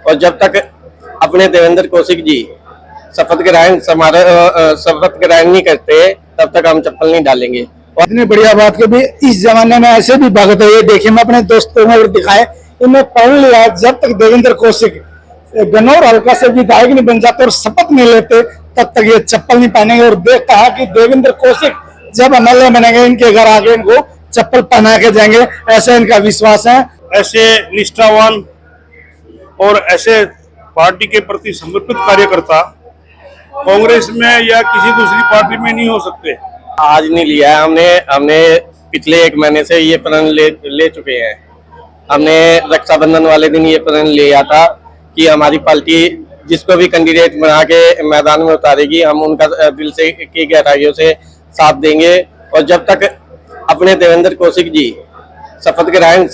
और जब तक अपने देवेंद्र कौशिक जी शपथ ग्रहण नहीं करते तब तक हम चप्पल नहीं डालेंगे। इतनी बढ़िया बात कि भी इस जमाने में ऐसे भी भगत है। ये देखिए, मैं अपने दोस्तों में दिखाए, इन्हें पढ़ लिया, जब तक देवेंद्र कौशिक गन्नौर हल्का से विधायक नहीं बन जाते और शपथ नहीं लेते तब तक ये चप्पल नहीं पहनेंगे। और कहा कि देवेंद्र कौशिक जब एमएलए बनेंगे इनके घर आगे इनको चप्पल पहना के जाएंगे, ऐसा इनका विश्वास है। ऐसे निष्ठावान और ऐसे पार्टी के प्रति समर्पित कार्यकर्ता कांग्रेस में या किसी दूसरी पार्टी में नहीं हो सकते। आज नहीं लिया है, हमने पिछले 1 महीने से ये प्रण ले चुके हैं। हमने रक्षाबंधन वाले दिन ये प्रण लिया था कि हमारी पार्टी जिसको भी कैंडिडेट बना के मैदान में उतारेगी हम उनका दिल से की गहराइयों से साथ देंगे। और जब तक अपने देवेंद्र कौशिक जी शपथ ग्रहण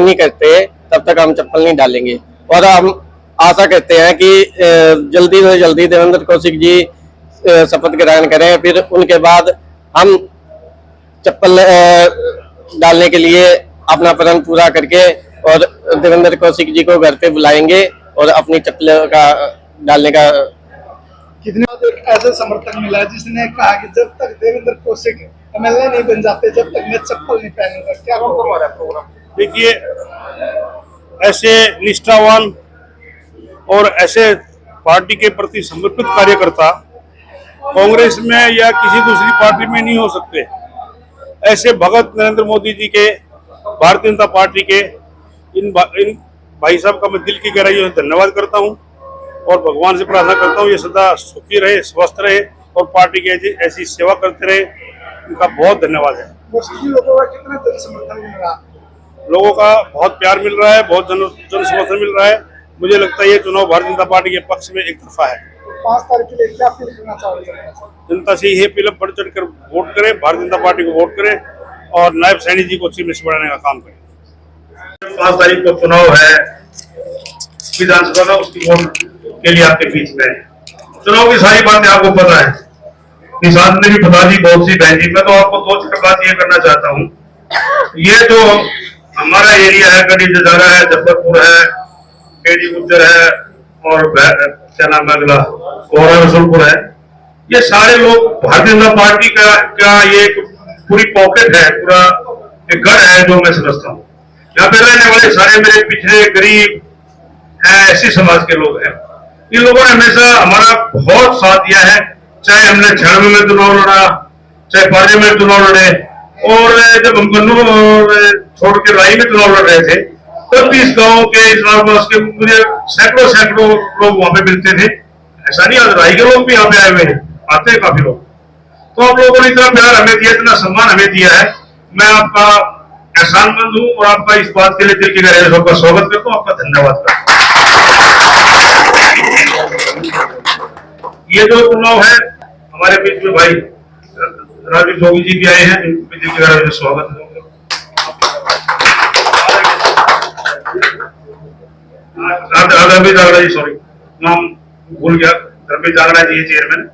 नहीं करते तब तक हम चप्पल नहीं डालेंगे। और हम आशा करते हैं कि जल्दी से जल्दी देवेंद्र कौशिक जी शपथ ग्रहण करें, फिर उनके बाद हम चप्पल डालने के लिए अपना प्रण पूरा करके और देवेंद्र कौशिक जी को घर पे बुलाएंगे और अपनी चप्पल का डालने का। कितने एक ऐसा समर्थक मिला जिसने कहा कि जब तक देवेंद्र कौशिक एमएलए नहीं बन जाते जब तक मैं चप्पल नहीं पहनूंगा। क्या हमारा प्रोग्राम? देखिए, ऐसे निष्ठावान और ऐसे पार्टी के प्रति समर्पित कार्यकर्ता कांग्रेस में या किसी दूसरी पार्टी में नहीं हो सकते। ऐसे भगत नरेंद्र मोदी जी के, भारतीय जनता पार्टी के इन भाई साहब का मैं दिल की गहराइयों से धन्यवाद करता हूं और भगवान से प्रार्थना करता हूं ये सदा सुखी रहे, स्वस्थ रहे और पार्टी की ऐसी सेवा करते रहे। इनका बहुत धन्यवाद है। लोगों का कितना जन समर्थन मिल रहा है? लोगों का बहुत प्यार मिल रहा है, बहुत जन समर्थन मिल रहा है। मुझे लगता है ये चुनाव भारतीय जनता पार्टी के पक्ष में एक तरफा है। 5 तारीख के लिए क्या अपील करना चाहोगे? जनता से यही अपील बढ़ चढ़ कर वोट करें, भारतीय जनता पार्टी को वोट करें और नायब सैनी जी को चीफ मिनिस्टर बनाने का काम करें। 5 तारीख को चुनाव है विधानसभा का, उसकी वोट के लिए आपके बीच में चुनाव की सारी बातें आपको पता है, निशान ने भी बता दी, बहुत सी बहन जी। मैं तो आपको 2 चक्कर बात ये करना चाहता हूँ, ये जो हमारा एरिया है, गढ़ी जजारा है, जफरपुर है, केडी गुज्जर है और क्या नाम है अगला कोहरा रसूलपुर है, ये सारे लोग भारतीय जनता पार्टी का ये पूरी पॉकेट है, पूरा एक गढ़ है जो मैं समझता हूँ। यहाँ पे रहने वाले सारे मेरे पिछड़े गरीब ऐसे समाज के लोग हैं। इन लोगों ने हमेशा हमारा बहुत साथ दिया है, चाहे हमने 96 में चुनाव लड़ा, चाहे पार्लियामेंट में चुनाव लड़े और जब हम गन्नौर छोड़ के राई में चुनाव लड़ रहे थे तब भी इस गाँव के इस्लामाबाद के मुझे सैकड़ों लोग वहां पे मिलते थे। ऐसा नहीं, आज राई के लोग भी यहाँ पे आए हुए हैं, आते हैं काफी लोग। तो आप लोगों ने इतना प्यार हमें दिया, इतना सम्मान हमें दिया है, मैं आपका एहसानमंद हूँ और आपका इस बात के लिए दिल की गहराइयों से आपका स्वागत करता हूँ, आपका धन्यवाद करता हूँ। ये जो चुनाव है हमारे बीच में भाई राजीव जोगी जी भी आए हैं, इनके दिल की गहराइयों से स्वागत है। धर्मेश जागड़ा जी, सॉरी नाम भूल गया, धर्मेश जागड़ा जी चेयरमैन,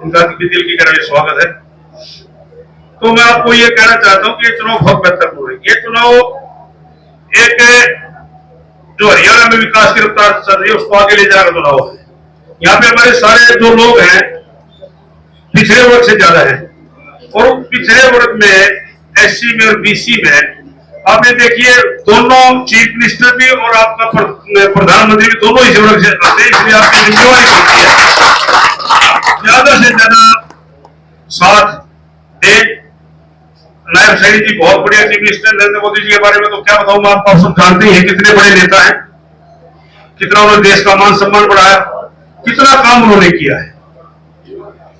इनका दिल की गहराइयों से स्वागत है। तो मैं आपको ये कहना चाहता हूँ कि ये चुनाव बहुत महत्वपूर्ण है। ये चुनाव एक जो हरियाणा में विकास की रफ्तार चल रही है उसको आगे ले जाकर चुनाव है। यहाँ पे हमारे सारे जो लोग हैं पिछड़े वर्ग से ज्यादा है और पिछड़े वर्ग में एससी में और बीसी में आप ये देखिए दोनों चीफ मिनिस्टर भी और आपका प्रधानमंत्री भी दोनों इसी वर्ग से आते हैं, इसलिए आपकी जिम्मेवारी होती है ज्यादा से ज्यादा साथ दे। नायब सैनी जी बहुत बढ़िया चीफ मिनिस्टर नरेंद्र मोदी जी के बारे में तो क्या बताऊं मैं आपको, आप सब जानते ही हैं कितने बड़े नेता हैं, कितना उन्होंने देश का मान सम्मान बढ़ाया, कितना काम उन्होंने किया है।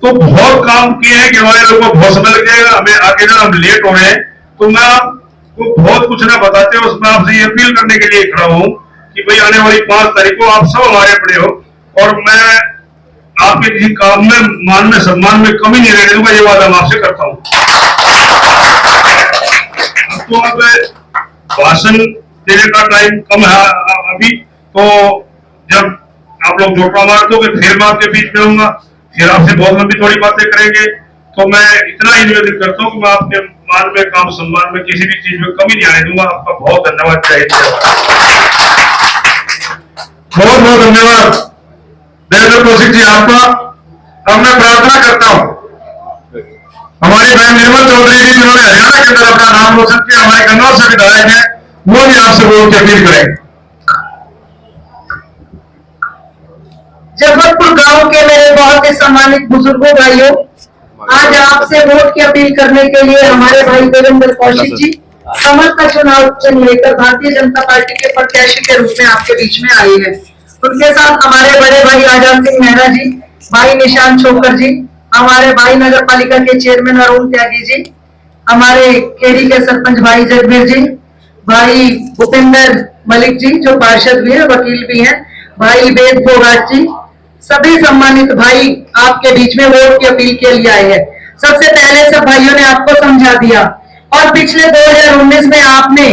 तो बहुत काम किए हैं कि हमारे लोगों को बहुत समय लग जाएगा, हमें आगे जब हम लेट हो रहे हैं तो मैं आपको बहुत कुछ ना बताते हुए उसमें आपसे ये अपील करने के लिए खड़ा हूं कि भाई आने वाली 5 तारीख को आप सब हमारे बड़े हो और मैं आपके किसी काम में मान में सम्मान में कमी नहीं रहने दूंगा, ये वादा मैं आपसे करता हूँ। तो अब भाषण देने का टाइम कम है अभी, तो जब आप लोग जोड़ा मार दोगे फिर मैं आपके बीच में होऊंगा, फिर आपसे बहुत लंबी थोड़ी बातें करेंगे। तो मैं इतना ही निवेदन करता हूँ कि मैं आपके मान में काम सम्मान में किसी भी चीज में कमी नहीं आने दूंगा। आपका बहुत धन्यवाद। जय हिंद। बहुत धन्यवाद देवेंद्र कौशिक जी आपका। अब मैं प्रार्थना करता हूं हमारी बहन निर्मल चौधरी जी जिन्होंने हरियाणा के अंदर अपना नाम रोशन किया, हमारे कन्नौज से विधायक हैं, वो भी आपसे बोल के अपील करेंगे। जबलपुर गांव के मेरे बहुत ही सम्मानित बुजुर्गों भाइयों, आज आपसे वोट की अपील करने के लिए हमारे भाई देवेंद्र कौशिक जी कमल का चुनाव चिन्ह लेकर भारतीय जनता पार्टी के प्रत्याशी के रूप में आपके बीच में आए हैं। उनके साथ हमारे बड़े भाई आजाद सिंह मेहरा जी, भाई निशान छोकर जी, हमारे भाई नगर पालिका के चेयरमैन अरुण त्यागी जी, हमारे केरी के सरपंच भाई जगबीर जी, भाई भूपेंद्र मलिक जी जो पार्षद भी है, वकील भी हैं, भाई वेद फोगाट जी, सभी सम्मानित भाई आपके बीच में वोट की अपील के लिए आए हैं। सबसे पहले सब भाइयों ने आपको समझा दिया और पिछले 2019 में आपने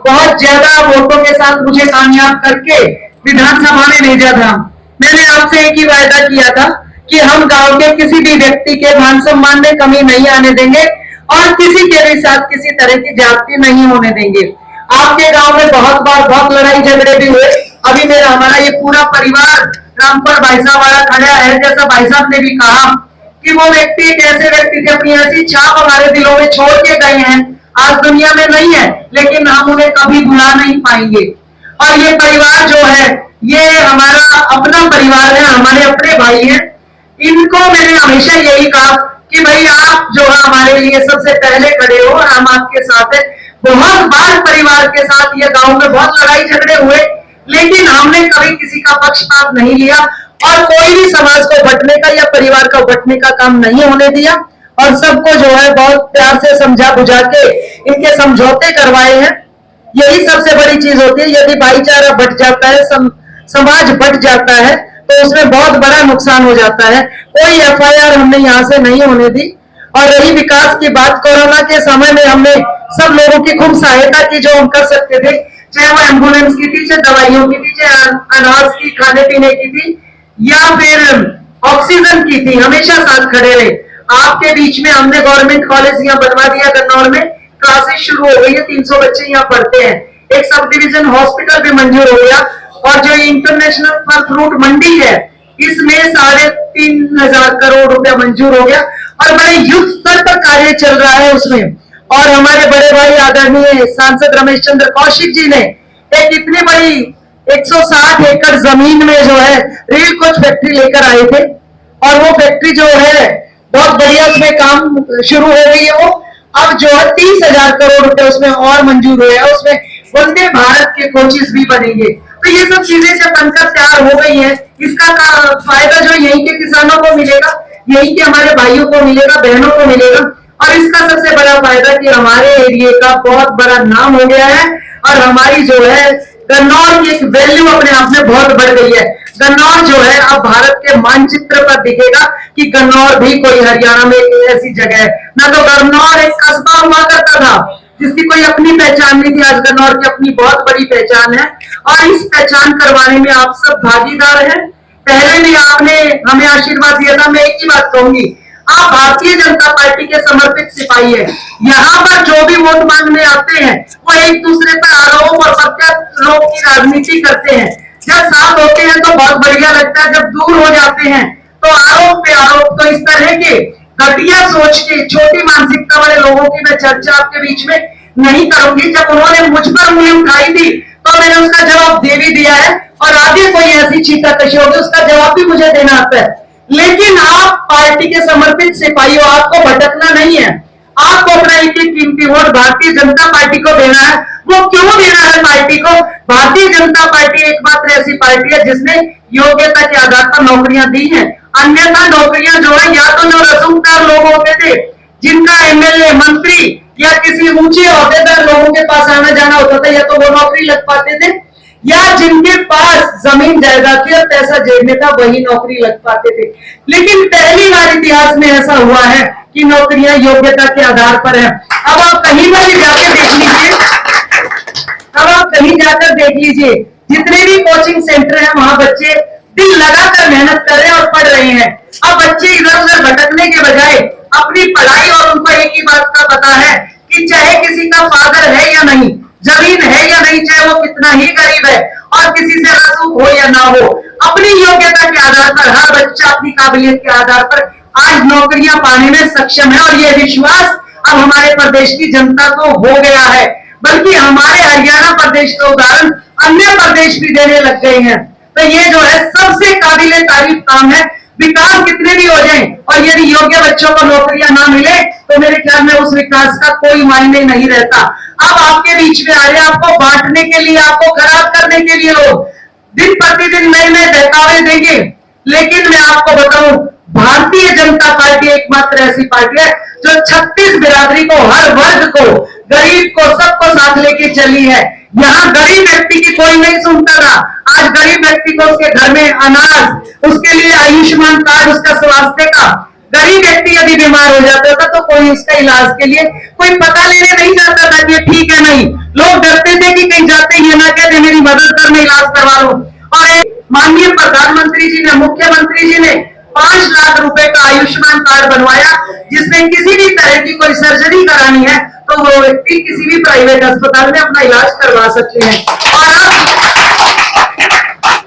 बहुत ज्यादा वोटों के साथ मुझे कामयाब करके विधानसभा में भेजा था। मैंने आपसे एक ही वायदा किया था कि हम गांव के किसी भी व्यक्ति के मान सम्मान में कमी नहीं आने देंगे और किसी के भी साथ किसी तरह की ज्यादती नहीं होने देंगे। आपके गांव में बहुत बार बहुत लड़ाई झगड़े भी हुए। अभी मेरा हमारा ये पूरा परिवार रामपुर भाई साहब वाला खड़ा है, जैसा भाई साहब ने भी कहा कि वो व्यक्ति एक ऐसे व्यक्ति थे, अपनी ऐसी छाप हमारे दिलों में छोड़ के गए हैं, आज दुनिया में नहीं है, लेकिन हम उन्हें कभी भुला नहीं पाएंगे। और ये परिवार जो है ये हमारा अपना परिवार है, हमारे अपने भाई हैं। इनको मैंने हमेशा यही कहा कि भाई आप जो है हमारे लिए सबसे पहले खड़े हो और हम आपके साथ है। बहुत बार परिवार के साथ ये गांव में बहुत लड़ाई झगड़े हुए, लेकिन हमने कभी किसी का पक्षपात नहीं लिया और कोई भी समाज को बंटने का या परिवार को बंटने का काम नहीं होने दिया और सबको जो है बहुत प्यार से समझा बुझा के इनके समझौते करवाए हैं। यही सबसे बड़ी चीज होती है। यदि भाईचारा बट जाता है, समाज बट जाता है, तो उसमें बहुत बड़ा नुकसान हो जाता है। कोई एफआईआर हमने यहाँ से नहीं होने दी। और रही विकास की बात, कोरोना के समय में हमने सब लोगों की खूब सहायता की जो हम कर सकते थे, चाहे वो एम्बुलेंस की थी, चाहे दवाइयों की थी, चाहे अनाज की, खाने पीने की थी, या फिर ऑक्सीजन की थी, हमेशा साथ खड़े रहे। आपके बीच में हमने गवर्नमेंट कॉलेज यहाँ बनवा दिया गन्नौर में, क्लासेस शुरू हो गई है, 300 बच्चे यहाँ पढ़ते हैं। एक सब डिविजन हॉस्पिटल भी मंजूर हो गया और जो इंटरनेशनल फल फ्रूट मंडी है इसमें 3,500 करोड़ रुपया मंजूर हो गया और बड़े युद्ध स्तर पर कार्य चल रहा है उसमें। और हमारे बड़े भाई आदरणीय सांसद रमेश चंद्र कौशिक जी ने एक इतनी बड़ी 160 एकड़ जमीन में जो है रेल कोच फैक्ट्री लेकर आए थे और वो फैक्ट्री जो है बहुत बढ़िया उसमें काम शुरू हो गई है। वो अब जो है 30,000 करोड़ रुपए उसमें और मंजूर हुए हैं। उसमें वंदे भारत के कोचेस भी बनेंगे। तो ये सब चीजें जब बनकर तैयार हो गई है, इसका फायदा जो यहीं के किसानों को मिलेगा, यहीं के हमारे भाइयों को मिलेगा, बहनों को मिलेगा। और इसका सबसे बड़ा फायदा कि हमारे एरिया का बहुत बड़ा नाम हो गया है और हमारी जो है गन्नौर की एक वैल्यू अपने आप में बहुत बढ़ गई है। गन्नौर जो है अब भारत के मानचित्र पर दिखेगा कि गन्नौर भी कोई हरियाणा में एक ऐसी जगह है। ना तो गन्नौर एक कस्बा हुआ करता था जिसकी कोई अपनी पहचान नहीं थी, आज गन्नौर की अपनी बहुत बड़ी पहचान है और इस पहचान करवाने में आप सब भागीदार हैं। पहले भी आपने हमें आशीर्वाद दिया था। मैं एक ही बात कहूंगी, आप भारतीय जनता पार्टी के समर्पित सिपाही है। यहाँ पर जो भी वोट मांगने आते हैं वो एक दूसरे पर आरोप और प्रत्यारोप की राजनीति करते हैं। जब साथ होते हैं तो बहुत बढ़िया लगता है, जब दूर हो जाते हैं तो आरोप पे आरोप। तो इस तरह के घटिया सोच के छोटी मानसिकता वाले लोगों की मैं चर्चा आपके बीच में नहीं करूंगी। जब उन्होंने मुझ पर उंगली उठाई थी तो मैंने उसका जवाब दे भी दिया है और आगे कोई ऐसी चीताकशी होगी उसका जवाब भी मुझे देना आता है। लेकिन आप पार्टी के समर्पित सिपाही हो, आपको भटकना नहीं है। आपको अपना एक कीमती वोट भारतीय जनता पार्टी को देना है। वो क्यों देना है पार्टी को? भारतीय जनता पार्टी एकमात्र ऐसी पार्टी है जिसने योग्यता के आधार पर नौकरियां दी हैं। अन्यथा नौकरियां जो है या तो जो रसूखदार लोग होते थे जिनका एमएलए, मंत्री या किसी ऊंचे ओहदेदार लोगों के पास आना जाना होता था, या तो वो नौकरी लग पाते थे, या जिनके पास जमीन जायदाद थी और पैसा जेब में था वही नौकरी लग पाते थे। लेकिन पहली बार इतिहास में ऐसा हुआ है कि नौकरियां योग्यता के आधार पर है। अब आप कहीं पर भी जाकर देख लीजिए, अब आप कहीं जाकर देख लीजिए, जितने भी कोचिंग सेंटर हैं वहां बच्चे दिल लगाकर मेहनत कर रहे हैं और पढ़ रहे हैं। अब बच्चे इधर उधर भटकने के बजाय अपनी पढ़ाई, और उनको एक ही बात का पता है कि चाहे किसी का फादर है या नहीं, जमीन है या नहीं, चाहे वो कितना ही गरीब है और किसी से रसूख हो या ना हो, अपनी योग्यता के आधार पर हर बच्चा अपनी काबिलियत के आधार पर आज नौकरियां पाने में सक्षम है, और ये विश्वास अब हमारे प्रदेश की जनता को हो गया है। बल्कि हमारे हरियाणा प्रदेश का उदाहरण अन्य प्रदेश भी देने लग गए हैं। तो ये जो है सबसे काबिले तारीफ काम है। विकास कितने भी हो जाए और यदि योग्य बच्चों को नौकरियां ना मिले तो मेरे ख्याल में उस विकास का कोई मायने नहीं रहता। अब आपके बीच में आ रहे हैं आपको बांटने के लिए, आपको खराब करने के लिए लोग दिन प्रतिदिन नए नए बहकावे देंगे। लेकिन मैं आपको बताऊं, भारतीय जनता पार्टी एकमात्र ऐसी पार्टी है जो 36 बिरादरी को, हर वर्ग को, गरीब को, सबको साथ लेके चली है। यहाँ गरीब व्यक्ति की कोई नहीं सुनता था। आज गरीब व्यक्ति को उसके घर में अनाज, उसके लिए आयुष्मान कार्ड, उसका स्वास्थ्य का, गरीब व्यक्ति यदि बीमार हो जाता था तो कोई उसका इलाज के लिए कोई पता लेने नहीं जाता था कि ठीक है नहीं। लोग डरते थे कि कहीं जाते ही ना कहते मेरी मदद कर, मैं इलाज करवा लूं। और माननीय प्रधानमंत्री जी ने, मुख्यमंत्री जी ने 5 लाख रुपए का आयुष्मान कार्ड बनवाया, जिसमें किसी भी तरह की कोई सर्जरी करानी है तो वो व्यक्ति किसी भी प्राइवेट अस्पताल में अपना इलाज करवा सकते हैं। और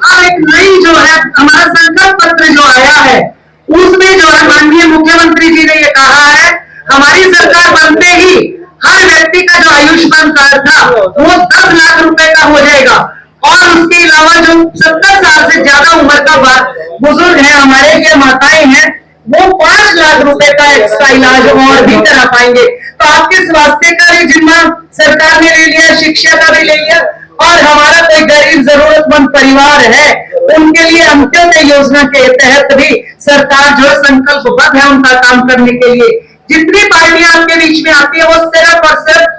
अब एक नई जो है हमारा संकल्प पत्र जो आया है, उसमें जो है माननीय मुख्यमंत्री जी ने ये कहा है, हमारी सरकार बनते ही हर व्यक्ति का जो आयुष्मान कार्ड था वो 10 लाख रुपए का हो जाएगा। और उसके अलावा जो 70 साल से ज्यादा उम्र का बुजुर्ग है हमारे, या माताएं हैं, वो 5 लाख रुपए का एक्स्ट्रा इलाज और भी करा पाएंगे। तो आपके स्वास्थ्य का भी जिम्मा सरकार ने ले लिया, शिक्षा का भी ले लिया, और हमारा कोई गरीब जरूरतमंद परिवार है उनके लिए अंत्योदय योजना के तहत भी सरकार जो संकल्पबद्ध है उनका काम करने के लिए। जितनी पार्टियां आपके बीच में आती है वो सिर्फ और सिर्फ